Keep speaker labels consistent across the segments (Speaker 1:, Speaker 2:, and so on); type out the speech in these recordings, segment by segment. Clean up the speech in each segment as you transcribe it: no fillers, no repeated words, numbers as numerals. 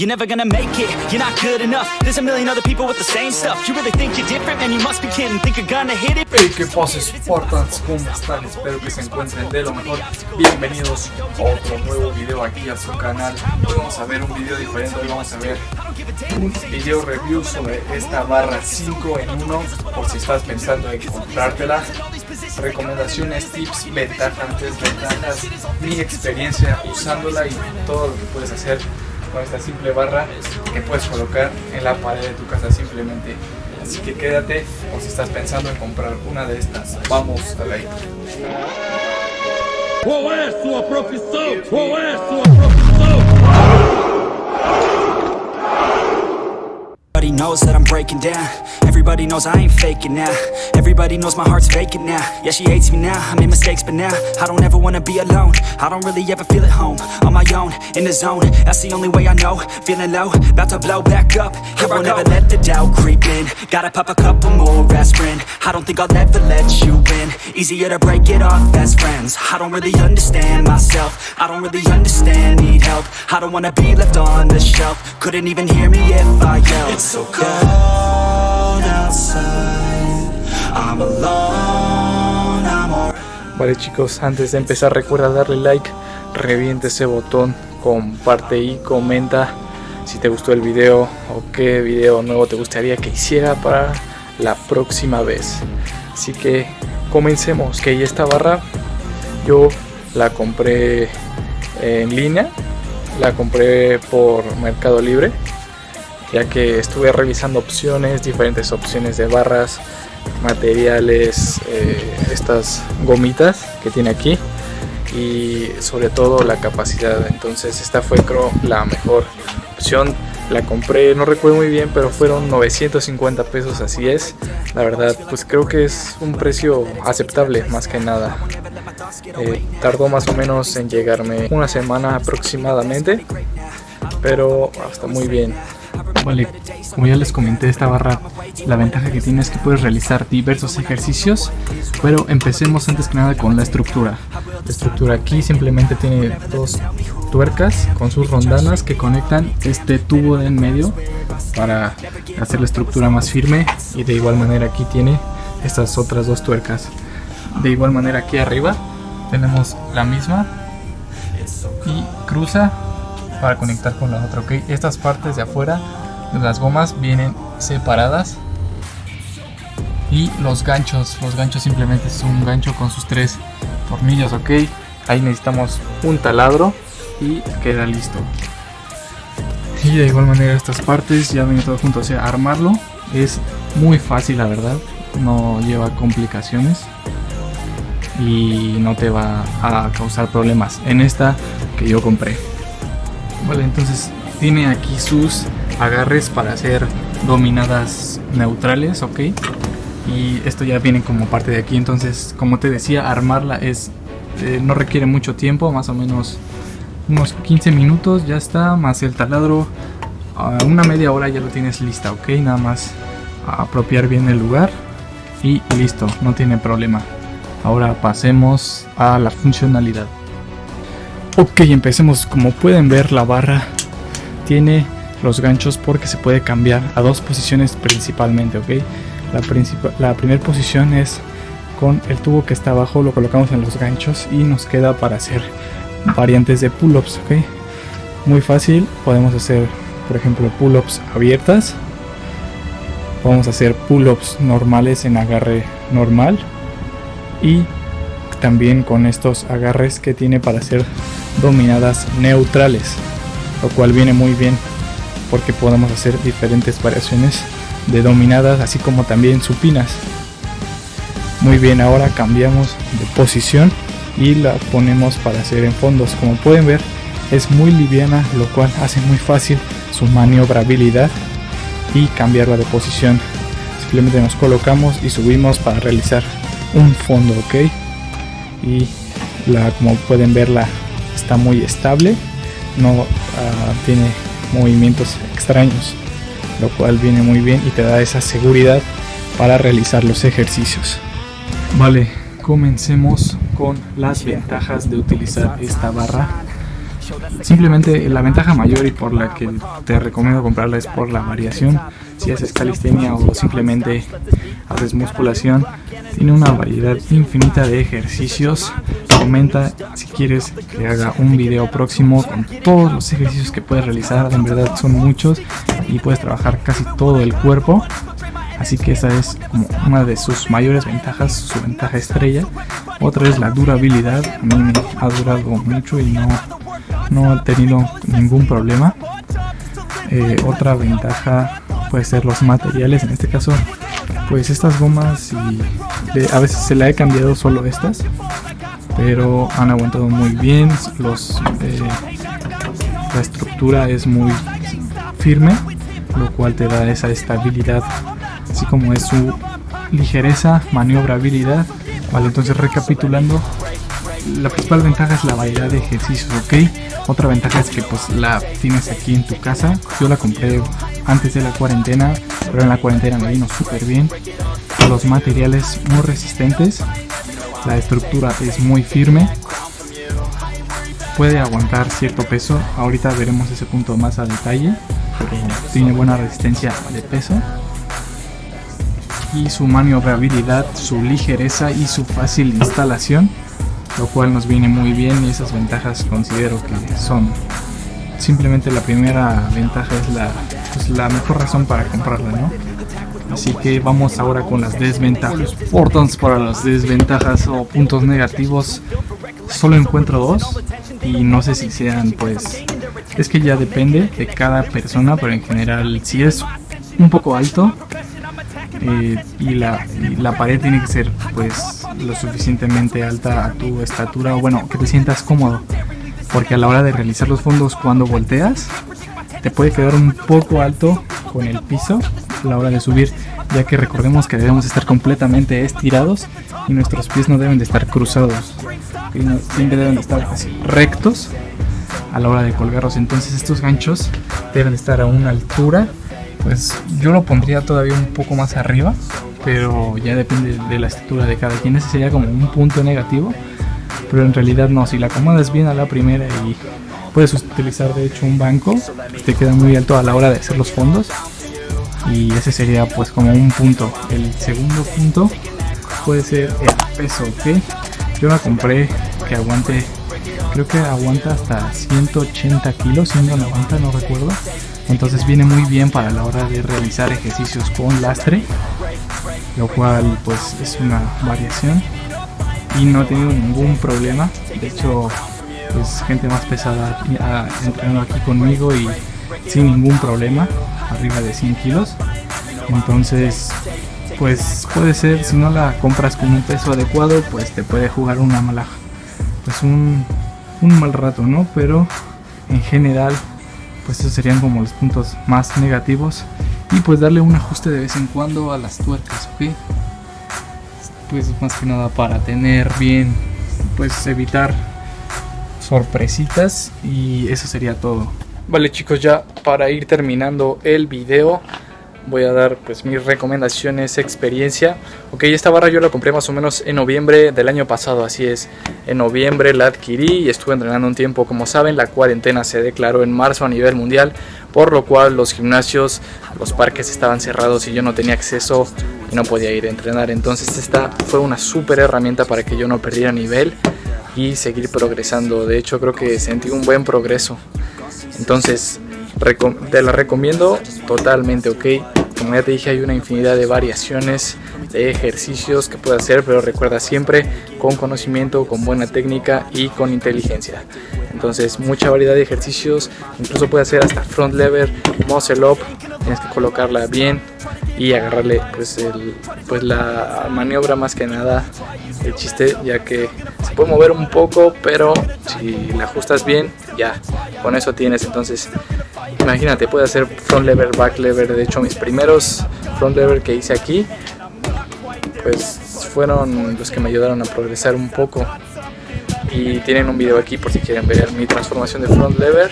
Speaker 1: You're never gonna make it, you're not good enough. There's a million other people with the same stuff. You really think you're different, man, you must be kidding. Think you're gonna hit it?
Speaker 2: Hey, ¿qué pasa, Spartans? ¿Cómo están? Espero que se encuentren de lo mejor. Bienvenidos a otro nuevo video aquí a su canal. Hoy vamos a ver un video diferente. Hoy vamos a ver un video review sobre esta barra 5 en 1, por si estás pensando en comprártela. Recomendaciones, tips, ventajas, desventajas, mi experiencia usándola y todo lo que puedes hacer con esta simple barra que puedes colocar en la pared de tu casa simplemente. Así que quédate, o si estás pensando en comprar una de estas, vamos a la intro.
Speaker 3: Qual é a sua profissão? Qual é a sua profissão?
Speaker 1: Everybody knows that I'm breaking down. Everybody knows I ain't faking now. Everybody knows my heart's vacant now. Yeah, she hates me now, I made mistakes but now I don't ever wanna be alone. I don't really ever feel at home. On my own, in the zone, that's the only way I know. Feeling low, about to blow back up. I won't ever let the doubt creep in. Gotta pop a couple more aspirin. I don't think I'll ever let you in. Easier to break it off best friends. I don't really understand myself. I don't really understand, need help. I don't wanna be left on the shelf. Couldn't even hear me if I yelled. It's so cold outside. I'm alone, I'm alright.
Speaker 2: Vale, chicos, antes de empezar recuerda darle like, reviente ese botón, comparte y comenta si te gustó el video o qué video nuevo te gustaría que hiciera para la próxima vez. Así que comencemos. Ok, esta barra yo la compré en línea, la compré por Mercado Libre, ya que estuve revisando opciones, diferentes opciones de barras, materiales, estas gomitas que tiene aquí y sobre todo la capacidad. Entonces esta fue, creo, la mejor opción. La compré, no recuerdo muy bien, pero fueron 950 pesos, así es. La verdad, pues creo que es un precio aceptable, más que nada. Tardó más o menos en llegarme una semana aproximadamente, pero está muy bien. Vale, como ya les comenté, esta barra, la ventaja que tiene es que puedes realizar diversos ejercicios, pero empecemos antes que nada con la estructura. La estructura aquí simplemente tiene dos tuercas con sus rondanas que conectan este tubo de en medio para hacer la estructura más firme, y de igual manera aquí tiene estas otras dos tuercas. De igual manera aquí arriba tenemos la misma y cruza para conectar con la otra. Ok, estas partes de afuera de las gomas vienen separadas, y los ganchos simplemente es un gancho con sus 3 tornillos. Ok, ahí necesitamos un taladro y queda listo. Y de igual manera estas partes ya vienen todo junto, o sea, armarlo es muy fácil, la verdad, no lleva complicaciones y no te va a causar problemas en esta que yo compré. Vale, entonces tiene aquí sus agarres para hacer dominadas neutrales, ok, y esto ya viene como parte de aquí. Entonces, como te decía, armarla no requiere mucho tiempo, más o menos unos 15 minutos ya está, más el taladro, una media hora ya lo tienes lista, ok, nada más apropiar bien el lugar y listo, no tiene problema. Ahora pasemos a la funcionalidad. Ok, empecemos. Como pueden ver, la barra tiene los ganchos porque se puede cambiar a dos posiciones principalmente, ok. La primera posición es con el tubo que está abajo, lo colocamos en los ganchos y nos queda para hacer variantes de pull-ups, ok. Muy fácil, podemos hacer, por ejemplo, pull-ups abiertas, vamos a hacer pull-ups normales en agarre normal, y también con estos agarres que tiene para hacer dominadas neutrales, lo cual viene muy bien porque podemos hacer diferentes variaciones de dominadas, así como también supinas. Muy bien, ahora cambiamos de posición y la ponemos para hacer en fondos. Como pueden ver, es muy liviana, lo cual hace muy fácil su maniobrabilidad y cambiarla de posición. Simplemente nos colocamos y subimos para realizar un fondo, ok. Y como pueden ver, está muy estable, no tiene movimientos extraños, lo cual viene muy bien y te da esa seguridad para realizar los ejercicios. Vale, comencemos con las ventajas de utilizar esta barra. Simplemente la ventaja mayor y por la que te recomiendo comprarla es por la variación. Si haces calistenia o simplemente haces musculación, tiene una variedad infinita de ejercicios. Comenta si quieres que haga un video próximo con todos los ejercicios que puedes realizar. En verdad son muchos y puedes trabajar casi todo el cuerpo. Así que esa es como una de sus mayores ventajas, su ventaja estrella. Otra es la durabilidad. A mí me ha durado mucho y no he tenido ningún problema. Otra ventaja puede ser los materiales. En este caso, pues estas gomas a veces se la he cambiado solo estas, pero han aguantado muy bien. La estructura es muy firme, lo cual te da esa estabilidad, así como es su ligereza, maniobrabilidad. Vale, entonces recapitulando, la principal ventaja es la variedad de ejercicios, ¿ok? Otra ventaja es que pues la tienes aquí en tu casa. Yo la compré antes de la cuarentena, pero en la cuarentena me vino súper bien. Los materiales muy resistentes, la estructura es muy firme, puede aguantar cierto peso. Ahorita veremos ese punto más a detalle, pero tiene buena resistencia de peso. Y su maniobrabilidad, su ligereza y su fácil instalación, lo cual nos viene muy bien, y esas ventajas considero que son simplemente la primera ventaja, es la mejor razón para comprarla, ¿no? Así que vamos ahora con las desventajas. Importantes para las desventajas o puntos negativos, solo encuentro dos y no sé si sean, pues es que ya depende de cada persona, pero en general si es un poco alto y la pared tiene que ser pues lo suficientemente alta a tu estatura, o bueno, que te sientas cómodo, porque a la hora de realizar los fondos, cuando volteas te puede quedar un poco alto con el piso a la hora de subir, ya que recordemos que debemos estar completamente estirados y nuestros pies no deben de estar cruzados, siempre deben de estar así rectos a la hora de colgarlos. Entonces estos ganchos deben de estar a una altura, pues yo lo pondría todavía un poco más arriba, pero ya depende de la estatura de cada quien. Ese sería como un punto negativo, pero en realidad no, si la acomodas bien a la primera y puedes utilizar de hecho un banco, pues te queda muy alto a la hora de hacer los fondos, y ese sería pues como un punto. El segundo punto puede ser el peso, ¿ok? Yo la compré que aguante, creo que aguanta hasta 180 kilos, 190, no recuerdo. Entonces viene muy bien para la hora de realizar ejercicios con lastre, lo cual pues es una variación y no he tenido ningún problema. De hecho, pues gente más pesada ha entrenado aquí conmigo y sin ningún problema, arriba de 100 kilos. Entonces pues puede ser, si no la compras con un peso adecuado, pues te puede jugar una mala, pues un mal rato, ¿no? Pero en general pues esos serían como los puntos más negativos. Y pues darle un ajuste de vez en cuando a las tuercas, ¿ok? Pues más que nada para tener bien, pues evitar sorpresitas, y eso sería todo. Vale chicos, ya para ir terminando el video voy a dar pues mis recomendaciones, experiencia. Ok, esta barra yo la compré más o menos en noviembre del año pasado, así es, en noviembre la adquirí y estuve entrenando un tiempo. Como saben, la cuarentena se declaró en marzo a nivel mundial, por lo cual los gimnasios, los parques estaban cerrados y yo no tenía acceso y no podía ir a entrenar. Entonces esta fue una súper herramienta para que yo no perdiera nivel y seguir progresando. De hecho creo que sentí un buen progreso, entonces te la recomiendo totalmente, ok. Como ya te dije, hay una infinidad de variaciones de ejercicios que puedes hacer, pero recuerda siempre con conocimiento, con buena técnica y con inteligencia. Entonces mucha variedad de ejercicios, incluso puedes hacer hasta front lever, muscle up, tienes que colocarla bien y agarrarle pues la maniobra más que nada, el chiste, ya que se puede mover un poco, pero si la ajustas bien, ya con eso tienes. Entonces imagínate, puedes hacer front lever, back lever. De hecho mis primeros front lever que hice aquí pues fueron los que me ayudaron a progresar un poco, y tienen un video aquí por si quieren ver mi transformación de front lever.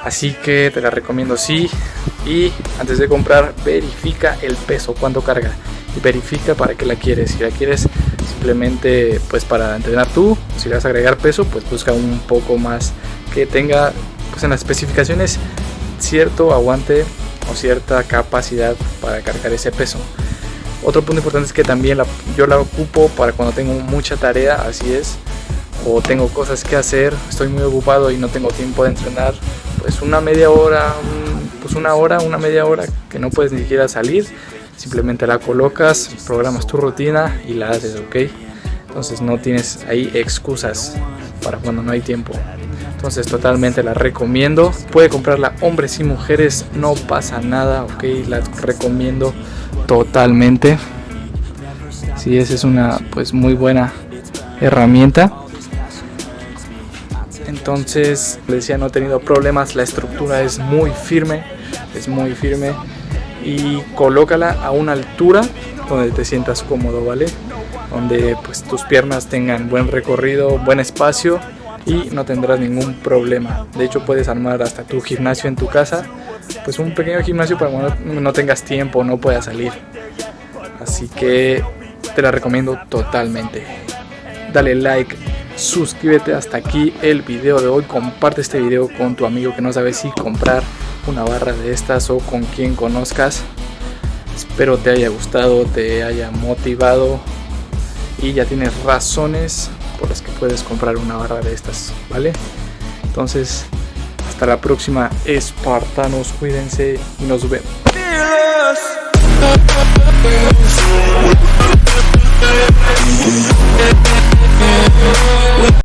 Speaker 2: Así que te la recomiendo, sí. Y antes de comprar, verifica el peso, cuánto carga, y verifica para qué la quieres. Si la quieres simplemente pues para entrenar tú, si le vas a agregar peso, pues busca un poco más que tenga pues en las especificaciones cierto aguante o cierta capacidad para cargar ese peso. Otro punto importante es que también yo la ocupo para cuando tengo mucha tarea, así es, o tengo cosas que hacer, estoy muy ocupado y no tengo tiempo de entrenar, pues una media hora, una media hora que no puedes ni siquiera salir, simplemente la colocas, programas tu rutina y la haces, ¿ok? Entonces no tienes ahí excusas para cuando no hay tiempo. Entonces totalmente la recomiendo. Puede comprarla hombres y mujeres, no pasa nada, ok, la recomiendo totalmente. Sí, esa es una pues muy buena herramienta. Entonces, les decía, no he tenido problemas, la estructura es muy firme y colócala a una altura donde te sientas cómodo, ¿vale? Donde pues tus piernas tengan buen recorrido, buen espacio y no tendrás ningún problema. De hecho, puedes armar hasta tu gimnasio en tu casa, pues un pequeño gimnasio para cuando no tengas tiempo, no puedas salir. Así que te la recomiendo totalmente. Dale like, suscríbete. Hasta aquí el video de hoy. Comparte este video con tu amigo que no sabe si comprar una barra de estas o con quien conozcas. Espero te haya gustado, te haya motivado y ya tienes razones por las que puedes comprar una barra de estas, ¿vale? Entonces, hasta la próxima, espartanos, cuídense y nos vemos.